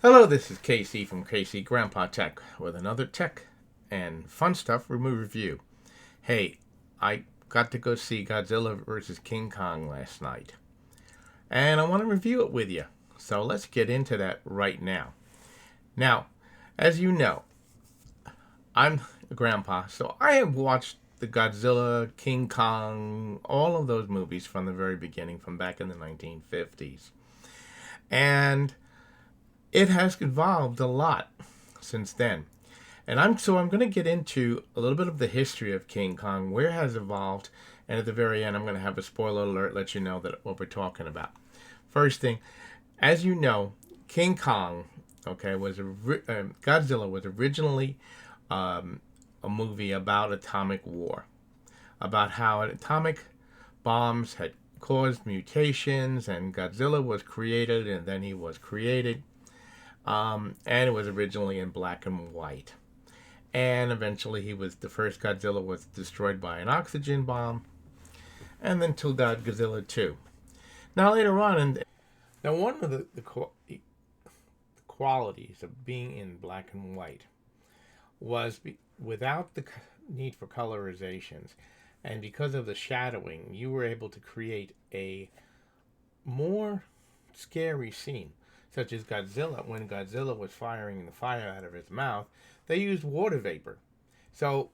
Hello, this is KC from KC Grandpa Tech with another tech and fun stuff review. Hey, I got to go see Godzilla vs. King Kong last night, and I want to review it with you. So let's get into that right now. Now, as you know, I'm a grandpa, so I have watched the Godzilla, King Kong, all of those movies from the very beginning, from back in the 1950s. And it has evolved a lot since then. And I'm going to get into a little bit of the history of King Kong, where it has evolved, and at the very end I'm going to have a spoiler alert, let you know that what we're talking about. First thing, as you know, King Kong, okay, Godzilla was originally a movie about atomic war, about how atomic bombs had caused mutations, and Godzilla was created, and then he was created. And it was originally in black and white. And eventually the first Godzilla was destroyed by an oxygen bomb. And then Godzilla 2. Now later on, one of the qualities of being in black and white was without the need for colorizations, and because of the shadowing, you were able to create a more scary scene. Such as Godzilla, when Godzilla was firing the fire out of his mouth, they used water vapor. So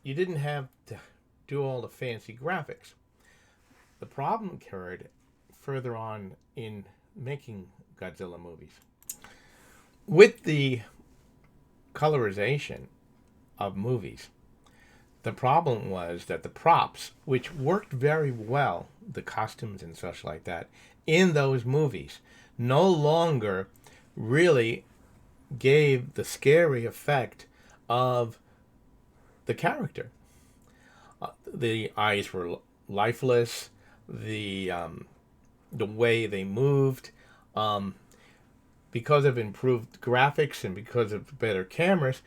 you didn't have to do all the fancy graphics. The problem occurred further on in making Godzilla movies. With the colorization of movies, the problem was that the props, which worked very well, the costumes and such like that, in those movies, no longer really gave the scary effect of the character. The eyes were lifeless. The way they moved, because of improved graphics and because of better cameras,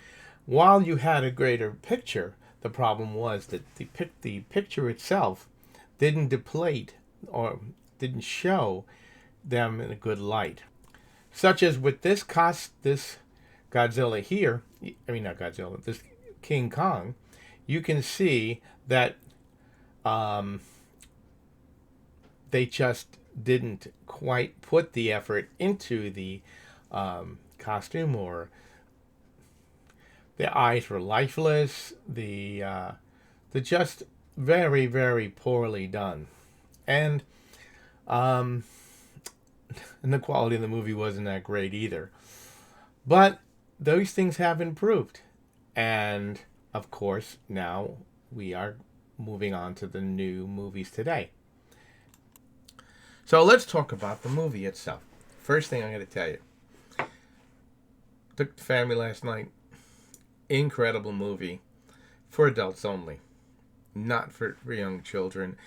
while you had a greater picture, the problem was that the picture itself didn't deplete or didn't show them in a good light. Such as with this Godzilla here, not Godzilla, this King Kong, you can see that they just didn't quite put the effort into the costume, or the eyes were lifeless. They're just very, very poorly done, and the quality of the movie wasn't that great either. But those things have improved, and of course now we are moving on to the new movies today. So let's talk about the movie itself. First thing I'm going to tell you, took the family last night. Incredible movie for adults only, not for young children.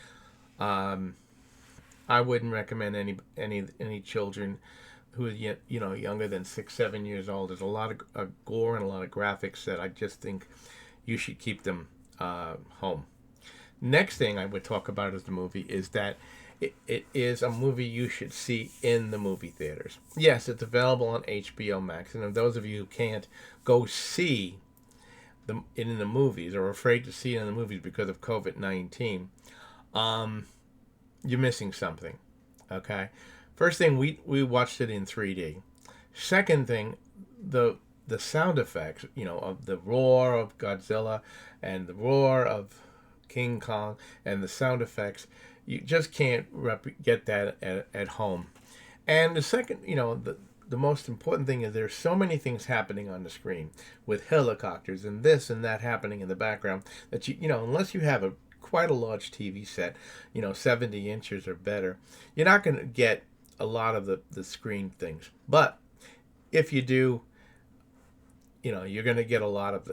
I wouldn't recommend any children who are younger than 6-7 years old. There's a lot of gore and a lot of graphics that I just think you should keep them home. Next thing I would talk about as the movie is that it is a movie you should see in the movie theaters. Yes, it's available on HBO Max, and if those of you who can't go see in the movies, or are afraid to see it in the movies because of COVID-19, you're missing something. Okay, first thing, we watched it in 3D. Second thing, the sound effects, of the roar of Godzilla and the roar of King Kong, and the sound effects, you just can't get that at home. And the second, the most important thing is there's so many things happening on the screen, with helicopters and this and that happening in the background, that unless you have quite a large TV set, 70 inches or better, you're not going to get a lot of the screen things. But if you do, you're going to get a lot of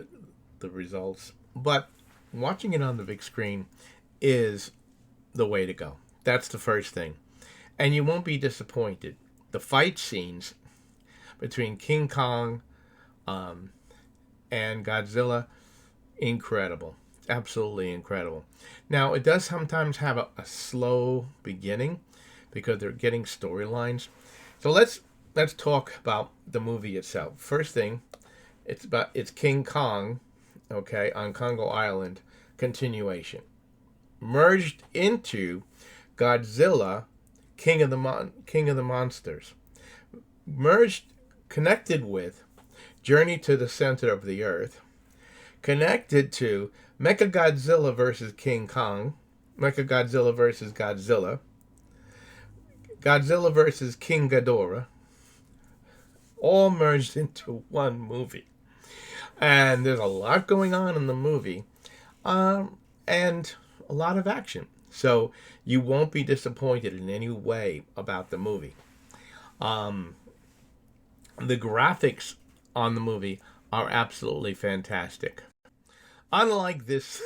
the results. But watching it on the big screen is the way to go. That's the first thing. And you won't be disappointed. The fight scenes between King Kong and Godzilla, incredible. Absolutely incredible. Now, it does sometimes have a slow beginning because they're getting storylines. So let's let's talk about the movie itself. First thing, it's King Kong, okay, on Congo Island continuation, merged into Godzilla, King of the Monsters, merged, connected with Journey to the Center of the Earth, connected to Mechagodzilla versus King Kong, Mechagodzilla versus Godzilla, Godzilla versus King Ghidorah, all merged into one movie. And there's a lot going on in the movie, and a lot of action. So you won't be disappointed in any way about the movie. Um, the graphics on the movie are absolutely fantastic. Unlike this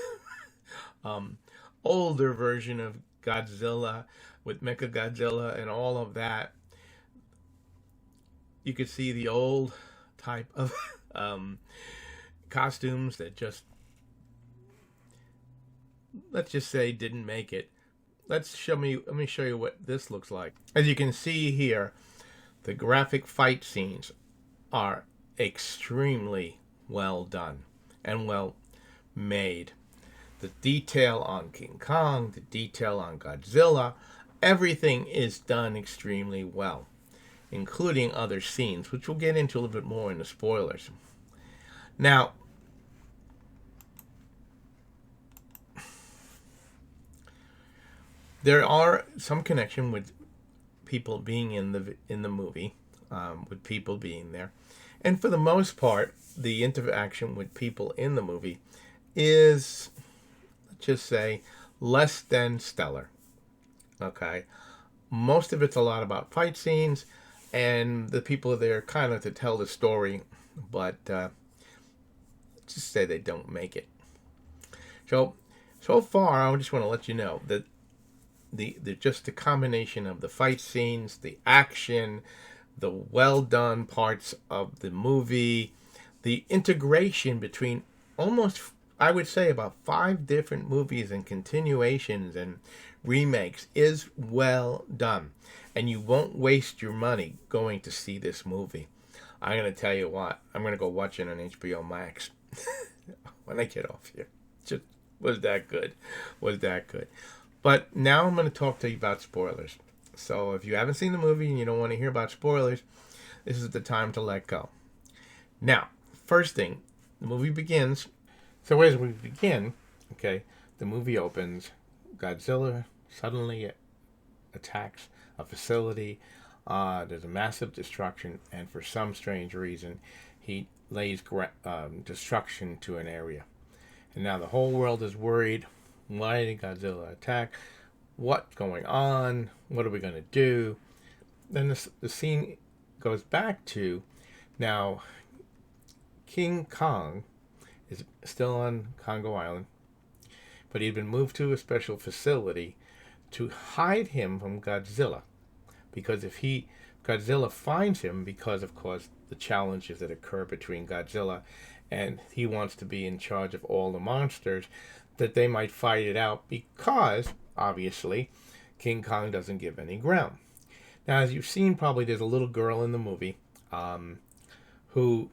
um, older version of Godzilla with Mechagodzilla and all of that, you could see the old type of costumes that just, let's just say, didn't make it. Let me show you what this looks like. As you can see here, the graphic fight scenes are extremely well done and well made. The detail on King Kong, the detail on Godzilla, everything is done extremely well, including other scenes, which we'll get into a little bit more in the spoilers. Now, there are some connection with people being in the movie, with people being there, and for the most part, the interaction with people in the movie is, let's just say, less than stellar. Okay, most of it's a lot about fight scenes, and the people are there kind of to tell the story, but just say they don't make it. So far, I just want to let you know that the just the combination of the fight scenes, the action, the well done parts of the movie, the integration between almost, I would say, about 5 different movies and continuations and remakes is well done. And you won't waste your money going to see this movie. I'm going to tell you what, I'm going to go watch it on HBO Max when I get off here. Just was that good. Was that good. But now I'm going to talk to you about spoilers. So if you haven't seen the movie and you don't want to hear about spoilers, this is the time to let go. Now, first thing, the movie begins. So as we begin, okay, the movie opens. Godzilla suddenly attacks a facility. There's a massive destruction, and for some strange reason, he lays destruction to an area. And now the whole world is worried. Why did Godzilla attack? What's going on? What are we going to do? Then the scene goes back to, now, King Kong is still on Congo Island, but he'd been moved to a special facility to hide him from Godzilla. Because if Godzilla finds him, because of course the challenges that occur between Godzilla and he wants to be in charge of all the monsters, that they might fight it out, because obviously King Kong doesn't give any ground. Now, as you've seen, probably there's a little girl in the movie who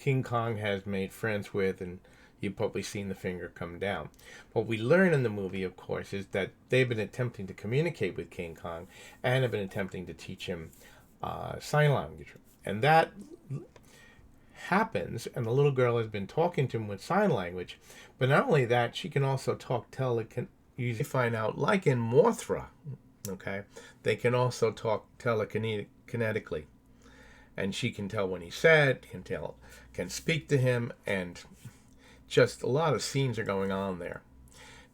King Kong has made friends with, and you've probably seen the finger come down. What we learn in the movie, of course, is that they've been attempting to communicate with King Kong and have been attempting to teach him sign language. And that happens, and the little girl has been talking to him with sign language. But not only that, she can also talk you find out, like in Mothra, okay, they can also talk telekinetically. And she can tell when he's sad, can speak to him, and just a lot of scenes are going on there.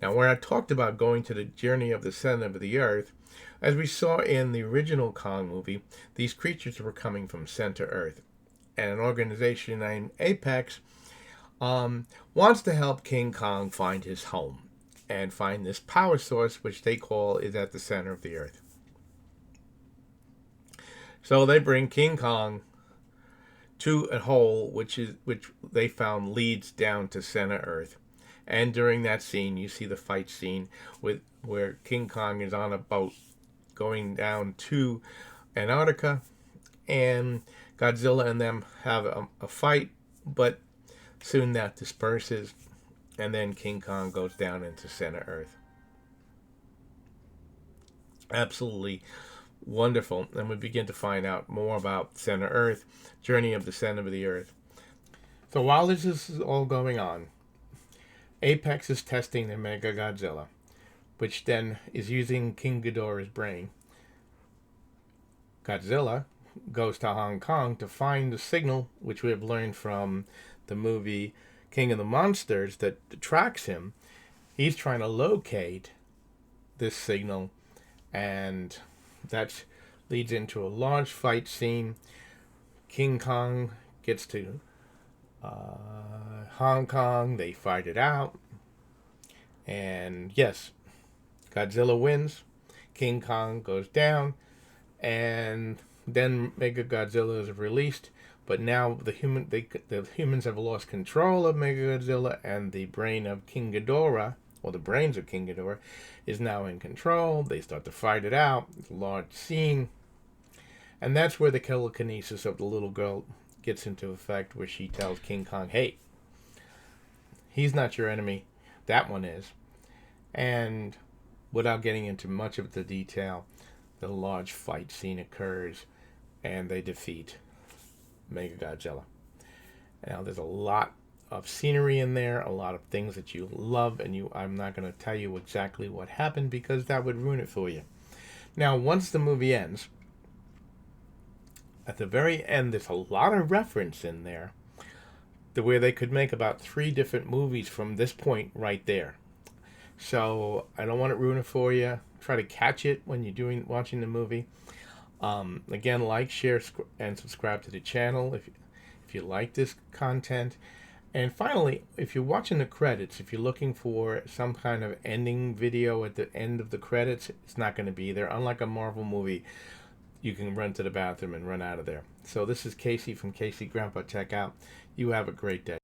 Now, when I talked about going to the journey of the center of the earth, as we saw in the original Kong movie, these creatures were coming from center Earth. And an organization named Apex wants to help King Kong find his home and find this power source, which they call is at the center of the earth. So they bring King Kong to a hole which they found leads down to center Earth. And during that scene, you see the fight scene where King Kong is on a boat going down to Antarctica, and Godzilla and them have a fight, but soon that disperses, and then King Kong goes down into center Earth. Absolutely wonderful, and we begin to find out more about center Earth, journey of the center of the Earth. So while this is all going on, Apex is testing the Mega Godzilla, which then is using King Ghidorah's brain. Godzilla goes to Hong Kong to find the signal, which we have learned from the movie King of the Monsters, that tracks him. He's trying to locate this signal, and that leads into a large fight scene. King Kong gets to Hong Kong. They fight it out. And yes, Godzilla wins. King Kong goes down. And then Mega Godzilla is released. But now the humans have lost control of Mega Godzilla, and the brain of King Ghidorah, or the brains of King Ghidorah, is now in control. They start to fight it out. It's a large scene. And that's where the telekinesis of the little girl gets into effect, where she tells King Kong, hey, he's not your enemy. That one is. And without getting into much of the detail, the large fight scene occurs, and they defeat Mega Godzilla. Now, there's a lot of scenery in there, a lot of things that you love, and I'm not going to tell you exactly what happened because that would ruin it for you. Now, once the movie ends, at the very end, there's a lot of reference in there to where they could make about 3 different movies from this point right there. So I don't want to ruin it for you. Try to catch it when you're watching the movie. Again, like, share, and subscribe to the channel if you like this content. And finally, if you're watching the credits, if you're looking for some kind of ending video at the end of the credits, it's not going to be there. Unlike a Marvel movie, you can run to the bathroom and run out of there. So this is Casey from Casey Grandpa Tech out. You have a great day.